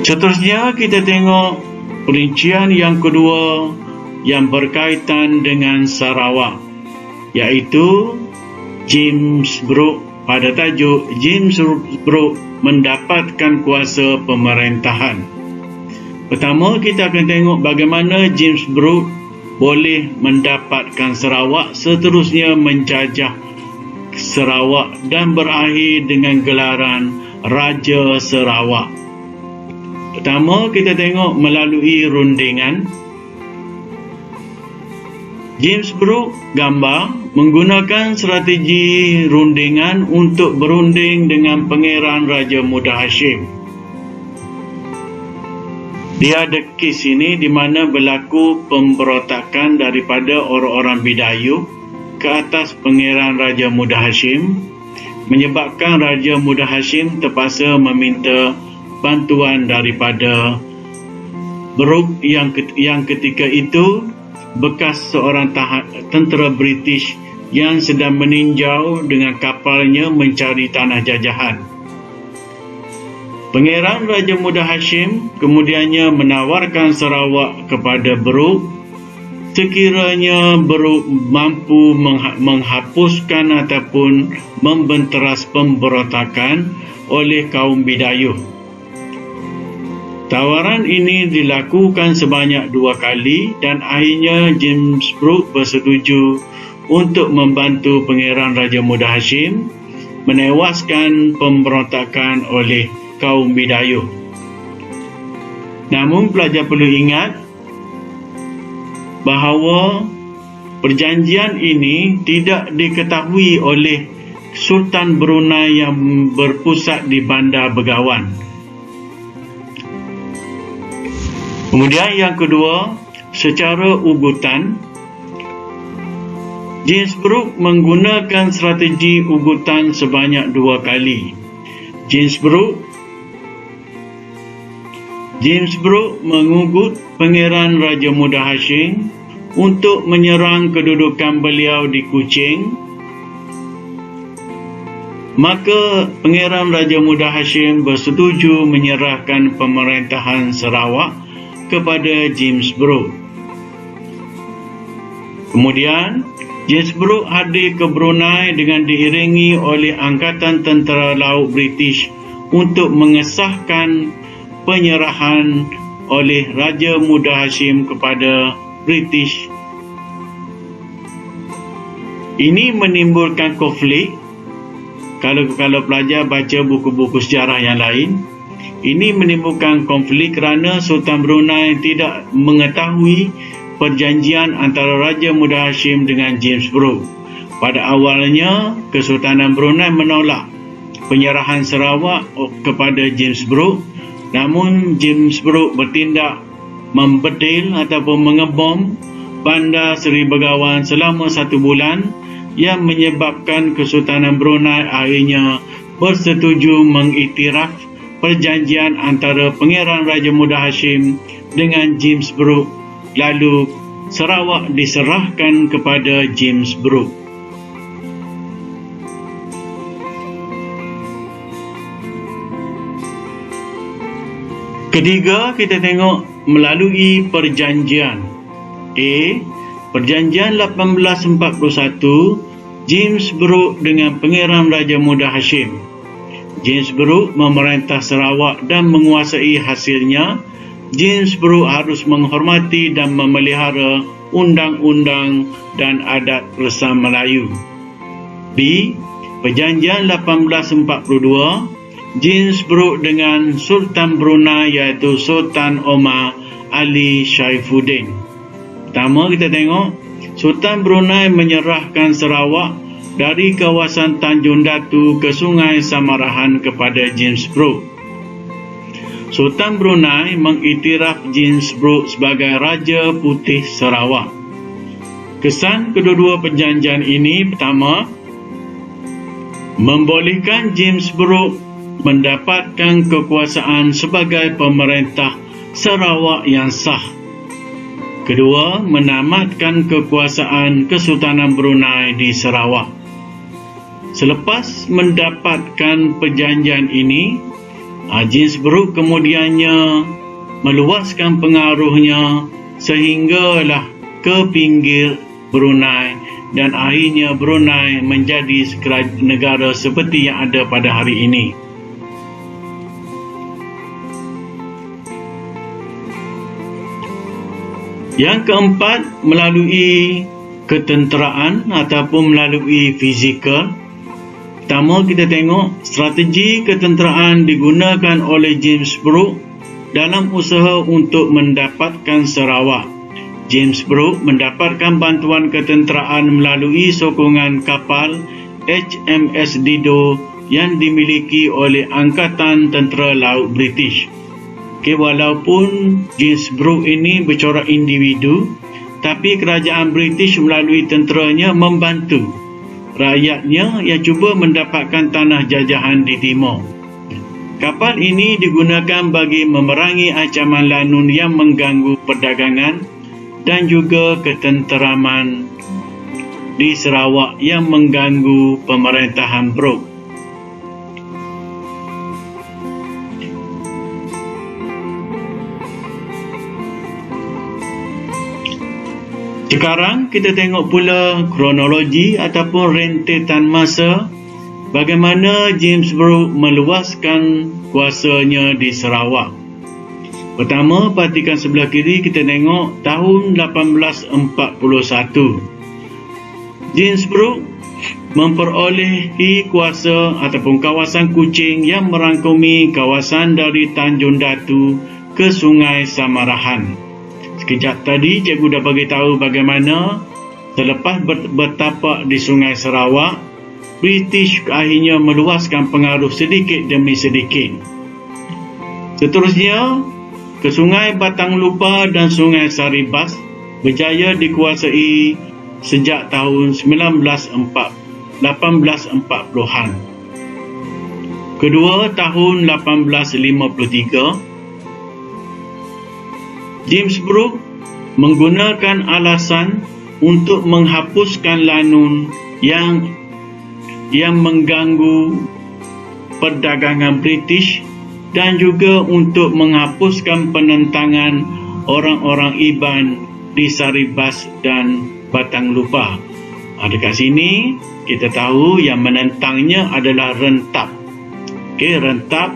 Seterusnya kita tengok perincian yang kedua yang berkaitan dengan Sarawak, iaitu James Brooke. Pada tajuk James Brooke mendapatkan kuasa pemerintahan. Pertama, kita akan tengok bagaimana James Brooke boleh mendapatkan Sarawak, seterusnya menjajah Sarawak dan berakhir dengan gelaran Raja Sarawak. Pertama, kita tengok melalui rundingan. James Brooke gambar menggunakan strategi rundingan untuk berunding dengan Pangeran Raja Muda Hashim. Dia ada kes ini di mana berlaku pemberontakan daripada orang-orang Bidayuh ke atas Pangeran Raja Muda Hashim, menyebabkan Raja Muda Hashim terpaksa meminta bantuan daripada Brooke yang ketika itu bekas seorang tentera British yang sedang meninjau dengan kapalnya mencari tanah jajahan. Pangeran Raja Muda Hashim kemudiannya menawarkan Sarawak kepada Brooke sekiranya Brooke mampu menghapuskan ataupun membenteras pemberontakan oleh kaum Bidayuh. Tawaran ini dilakukan sebanyak 2 kali dan akhirnya James Brooke bersetuju untuk membantu Pangeran Raja Muda Hashim menewaskan pemberontakan oleh kaum Bidayuh. Namun pelajar perlu ingat bahawa perjanjian ini tidak diketahui oleh Sultan Brunei yang berpusat di Bandar Begawan. Kemudian yang kedua, secara ugutan, James Brooke menggunakan strategi ugutan sebanyak 2 kali. James Brooke mengugut Pangeran Raja Muda Hashim untuk menyerang kedudukan beliau di Kuching. Maka Pangeran Raja Muda Hashim bersetuju menyerahkan pemerintahan Sarawak kepada James Brooke. Kemudian James Brooke hadir ke Brunei dengan diiringi oleh Angkatan Tentera Laut British untuk mengesahkan penyerahan oleh Raja Muda Hashim kepada British. Ini menimbulkan konflik. Kalau pelajar baca buku-buku sejarah yang lain, ini menimbulkan konflik kerana Sultan Brunei tidak mengetahui perjanjian antara Raja Muda Hashim dengan James Brooke. Pada awalnya, Kesultanan Brunei menolak penyerahan Sarawak kepada James Brooke, namun James Brooke bertindak membedil ataupun mengebom Bandar Seri Begawan selama 1 bulan yang menyebabkan Kesultanan Brunei akhirnya bersetuju mengiktiraf perjanjian antara Pangeran Raja Muda Hashim dengan James Brooke. Lalu Sarawak diserahkan kepada James Brooke. Ketiga, kita tengok melalui perjanjian. Perjanjian 1841 James Brooke dengan Pangeran Raja Muda Hashim. James Brooke memerintah Sarawak dan menguasai hasilnya. James Brooke harus menghormati dan memelihara undang-undang dan adat Resam Melayu. Perjanjian 1842 James Brooke dengan Sultan Brunei iaitu Sultan Omar Ali Saifuddin. Pertama kita tengok Sultan Brunei menyerahkan Sarawak dari kawasan Tanjung Datu ke Sungai Samarahan kepada James Brooke. Sultan Brunei mengiktiraf James Brooke sebagai Raja Putih Sarawak. Kesan kedua-dua perjanjian ini, pertama, membolehkan James Brooke mendapatkan kekuasaan sebagai pemerintah Sarawak yang sah. Kedua, menamatkan kekuasaan Kesultanan Brunei di Sarawak. Selepas mendapatkan perjanjian ini, James Brooke kemudiannya meluaskan pengaruhnya sehinggalah ke pinggir Brunei, dan akhirnya Brunei menjadi negara seperti yang ada pada hari ini. Yang keempat, melalui ketenteraan ataupun melalui fizikal. Pertama, kita tengok strategi ketenteraan digunakan oleh James Brooke dalam usaha untuk mendapatkan Sarawak. James Brooke mendapatkan bantuan ketenteraan melalui sokongan kapal HMS Dido yang dimiliki oleh Angkatan Tentera Laut British. Walaupun James Brooke ini bercorak individu, tapi kerajaan British melalui tenteranya membantu rakyatnya yang cuba mendapatkan tanah jajahan di timur. Kapal ini digunakan bagi memerangi ancaman lanun yang mengganggu perdagangan dan juga ketenteraman di Sarawak yang mengganggu pemerintahan Brooke. Sekarang kita tengok pula kronologi ataupun rentetan masa bagaimana James Brooke meluaskan kuasanya di Sarawak. Pertama, perhatikan sebelah kiri, kita tengok tahun 1841. James Brooke memperolehi kuasa ataupun kawasan Kuching yang merangkumi kawasan dari Tanjung Datu ke Sungai Samarahan. Sekejap tadi cikgu dah bagi tahu bagaimana selepas bertapak di Sungai Sarawak, British akhirnya meluaskan pengaruh sedikit demi sedikit. Seterusnya, ke Sungai Batang Lupa dan Sungai Saribas berjaya dikuasai sejak tahun 1840-an. Kedua, tahun 1853, James Brooke menggunakan alasan untuk menghapuskan lanun yang mengganggu perdagangan British dan juga untuk menghapuskan penentangan orang-orang Iban di Saribas dan Batang Lupa. Dekat sini kita tahu yang menentangnya adalah Rentap. Rentap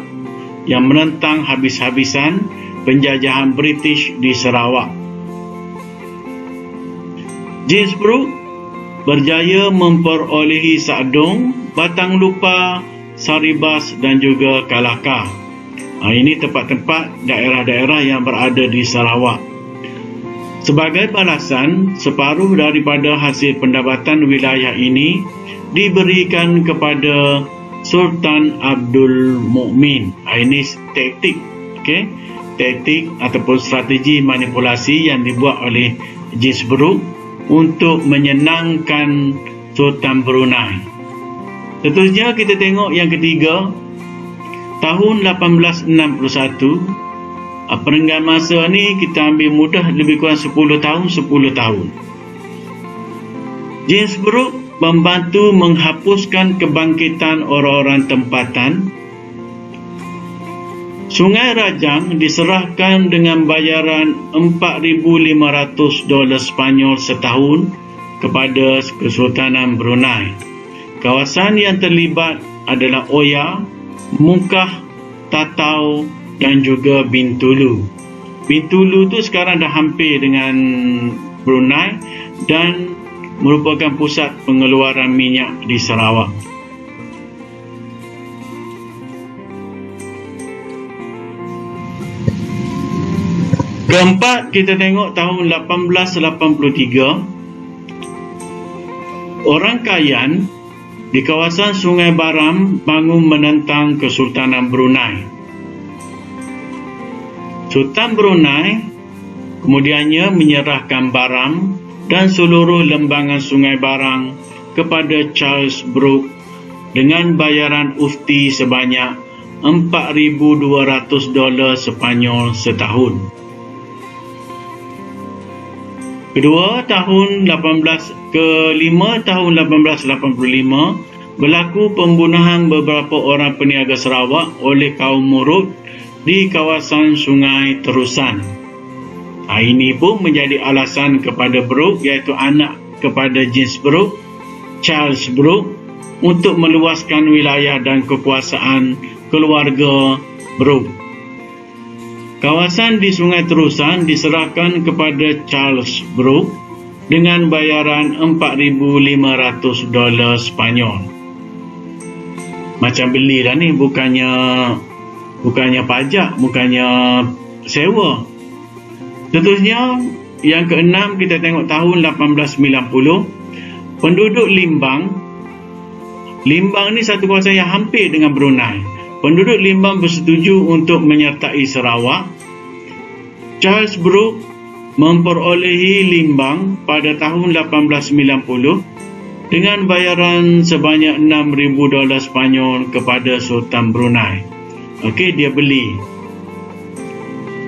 yang menentang habis-habisan penjajahan British di Sarawak. James Brooke berjaya memperolehi Sadong, Batang Lupa, Saribas dan juga Kalaka. Ini tempat-tempat daerah-daerah yang berada di Sarawak. Sebagai balasan, separuh daripada hasil pendapatan wilayah ini diberikan kepada Sultan Abdul Mukmin. Ini taktik, taktik ataupun strategi manipulasi yang dibuat oleh James Brooke untuk menyenangkan Sultan Brunei. Seterusnya kita tengok yang ketiga, tahun 1861. Perenggan masa ni kita ambil mudah lebih kurang 10 tahun. James Brooke membantu menghapuskan kebangkitan orang-orang tempatan. Sungai Rajang diserahkan dengan bayaran $4,500 Spanyol setahun kepada Kesultanan Brunei. Kawasan yang terlibat adalah Oya, Mungkah, Tatau dan juga Bintulu. Bintulu tu sekarang dah hampir dengan Brunei dan merupakan pusat pengeluaran minyak di Sarawak. Keempat, kita tengok tahun 1883. Orang Kayan di kawasan Sungai Baram bangun menentang Kesultanan Brunei. Sultan Brunei kemudiannya menyerahkan Baram dan seluruh lembangan sungai barang kepada Charles Brooke dengan bayaran ufti sebanyak $4,200 Sepanyol setahun. Kelima tahun 1885 berlaku pembunuhan beberapa orang peniaga Sarawak oleh kaum Murut di kawasan Sungai Terusan. Ini pun menjadi alasan kepada Brooke, iaitu anak kepada James Brooke, Charles Brooke, untuk meluaskan wilayah dan kekuasaan keluarga Brooke. Kawasan di Sungai Terusan diserahkan kepada Charles Brooke dengan bayaran $4,500 Sepanyol. Macam beli dah ni, bukannya pajak, bukannya sewa. Seterusnya, yang keenam, kita tengok tahun 1890, penduduk Limbang ni satu kawasan yang hampir dengan Brunei. Penduduk Limbang bersetuju untuk menyertai Sarawak. Charles Brooke memperolehi Limbang pada tahun 1890 dengan bayaran sebanyak $6,000 Sepanyol kepada Sultan Brunei. Okey, dia beli.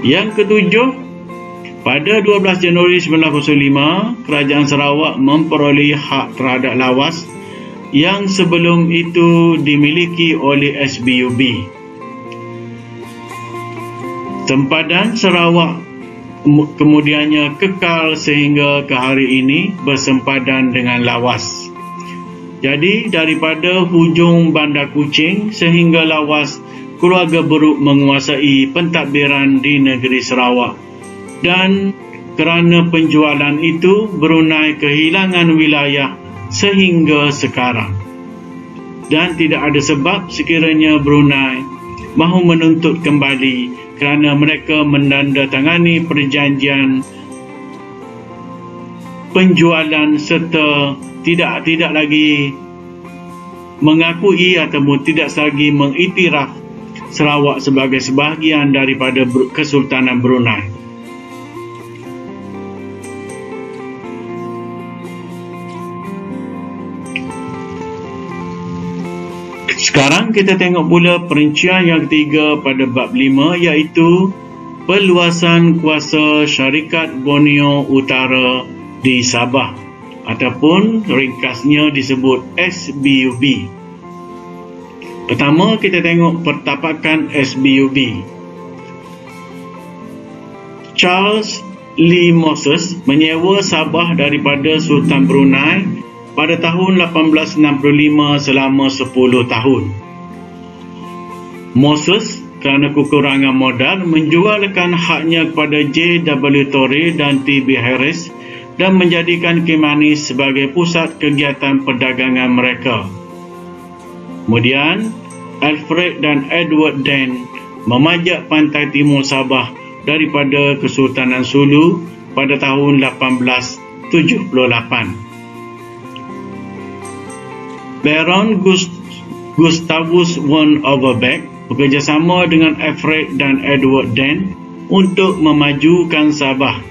Yang ketujuh, pada 12 Januari 1905, Kerajaan Sarawak memperolehi hak terhadap Lawas yang sebelum itu dimiliki oleh SBUB. Sempadan Sarawak kemudiannya kekal sehingga ke hari ini bersempadan dengan Lawas. Jadi daripada hujung Bandar Kuching sehingga Lawas, keluarga Brooke menguasai pentadbiran di negeri Sarawak, dan kerana penjualan itu Brunei kehilangan wilayah sehingga sekarang. Dan tidak ada sebab sekiranya Brunei mahu menuntut kembali kerana mereka menandatangani perjanjian penjualan serta tidak lagi mengakui ataupun tidak lagi mengiktiraf Sarawak sebagai sebahagian daripada Kesultanan Brunei. Sekarang kita tengok pula perincian yang ketiga pada bab 5, iaitu perluasan kuasa Syarikat Borneo Utara di Sabah, ataupun ringkasnya disebut SBUB. Pertama, kita tengok pertapakan SBUB. Charles Lee Moses menyewa Sabah daripada Sultan Brunei pada tahun 1865 selama 10 tahun. Moses kerana kekurangan modal menjualkan haknya kepada J.W. Torrey dan T.B. Harris dan menjadikan Kimanis sebagai pusat kegiatan perdagangan mereka. Kemudian, Alfred dan Edward Dent memajak pantai timur Sabah daripada Kesultanan Sulu pada tahun 1878. Baron Gustavus von Overbeck bekerjasama dengan Alfred dan Edward Dent untuk memajukan Sabah.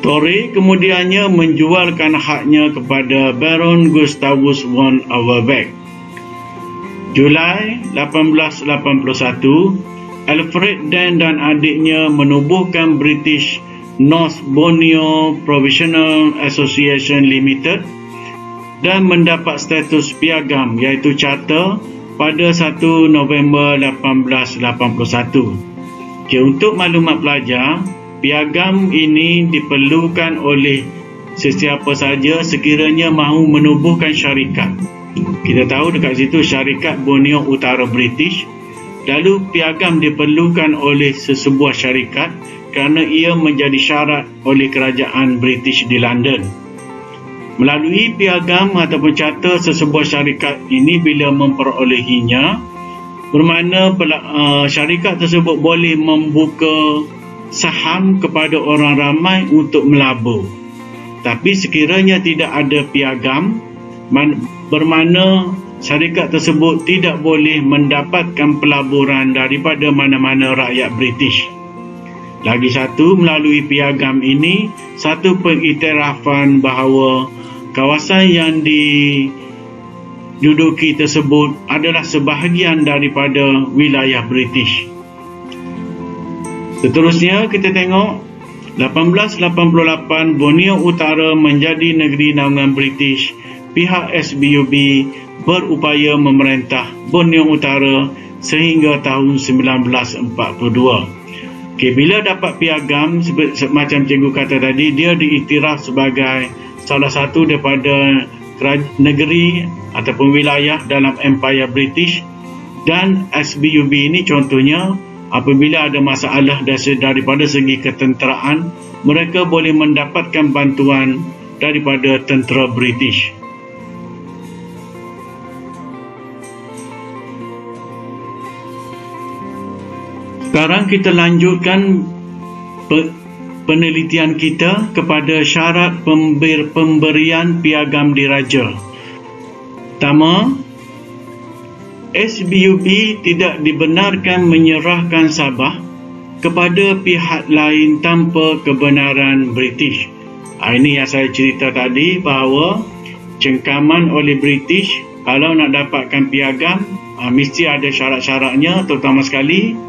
Torrey kemudiannya menjualkan haknya kepada Baron Gustavus von Overbeck. Julai 1881, Alfred Dent dan adiknya menubuhkan British North Borneo Provisional Association Limited dan mendapat status piagam, iaitu charter, pada 1 November 1881. Untuk maklumat pelajar, piagam ini diperlukan oleh sesiapa saja sekiranya mahu menubuhkan syarikat. Kita tahu dekat situ Syarikat Borneo Utara British. Lalu piagam diperlukan oleh sesebuah syarikat kerana ia menjadi syarat oleh kerajaan British di London. Melalui piagam ataupun charter sesebuah syarikat ini, bila memperolehinya, bermakna syarikat tersebut boleh membuka saham kepada orang ramai untuk melabur. Tapi sekiranya tidak ada piagam, bermakna syarikat tersebut tidak boleh mendapatkan pelaburan daripada mana-mana rakyat British. Lagi satu, melalui piagam ini, satu pengiktirafan bahawa kawasan yang diduduki tersebut adalah sebahagian daripada wilayah British. Seterusnya kita tengok 1888 Borneo Utara menjadi negeri naungan British. Pihak SBUB berupaya memerintah Borneo Utara sehingga tahun 1942. Bila dapat piagam, macam cikgu kata tadi, dia diiktiraf sebagai salah satu daripada negeri ataupun wilayah dalam Empire British. Dan SBUB ini contohnya, apabila ada masalah daripada segi ketenteraan, mereka boleh mendapatkan bantuan daripada tentera British. Sekarang kita lanjutkan penelitian kita kepada syarat pemberian piagam diraja. Pertama, SBUB tidak dibenarkan menyerahkan Sabah kepada pihak lain tanpa kebenaran British. Ini yang saya cerita tadi, bahawa cengkaman oleh British kalau nak dapatkan piagam mesti ada syarat-syaratnya, terutama sekali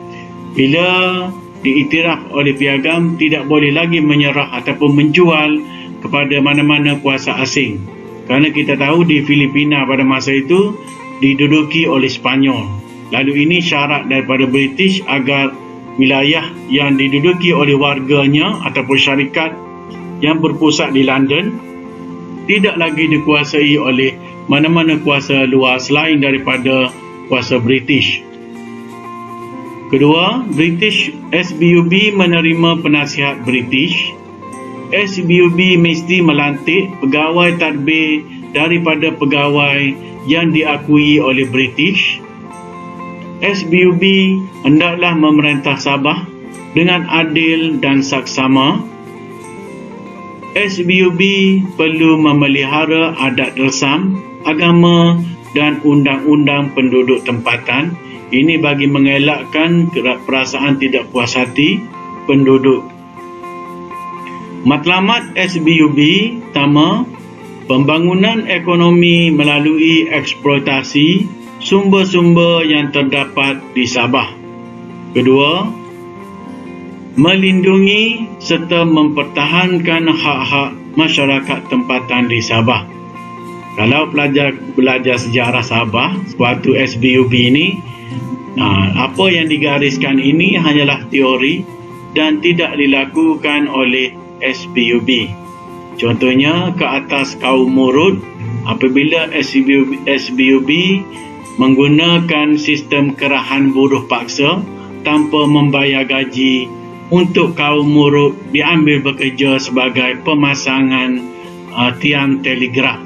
bila diiktiraf oleh piagam tidak boleh lagi menyerah ataupun menjual kepada mana-mana kuasa asing. Kerana kita tahu di Filipina pada masa itu diduduki oleh Sepanyol. Lalu ini syarat daripada British agar wilayah yang diduduki oleh warganya ataupun syarikat yang berpusat di London tidak lagi dikuasai oleh mana-mana kuasa luar selain daripada kuasa British. Kedua, SBUB menerima penasihat British. SBUB mesti melantik pegawai tadbir daripada pegawai yang diakui oleh British. SBUB hendaklah memerintah Sabah dengan adil dan saksama. SBUB perlu memelihara adat resam, agama dan undang-undang penduduk tempatan. Ini bagi mengelakkan perasaan tidak puas hati penduduk. Matlamat SBUB pertama, pembangunan ekonomi melalui eksploitasi sumber-sumber yang terdapat di Sabah. Kedua, melindungi serta mempertahankan hak-hak masyarakat tempatan di Sabah. Kalau pelajar belajar sejarah Sabah waktu SBUB ini, apa yang digariskan ini hanyalah teori dan tidak dilakukan oleh SBUB. Contohnya ke atas kaum Murut, apabila SBUB menggunakan sistem kerahan buruh paksa tanpa membayar gaji untuk kaum Murut diambil bekerja sebagai pemasangan tiang telegraf.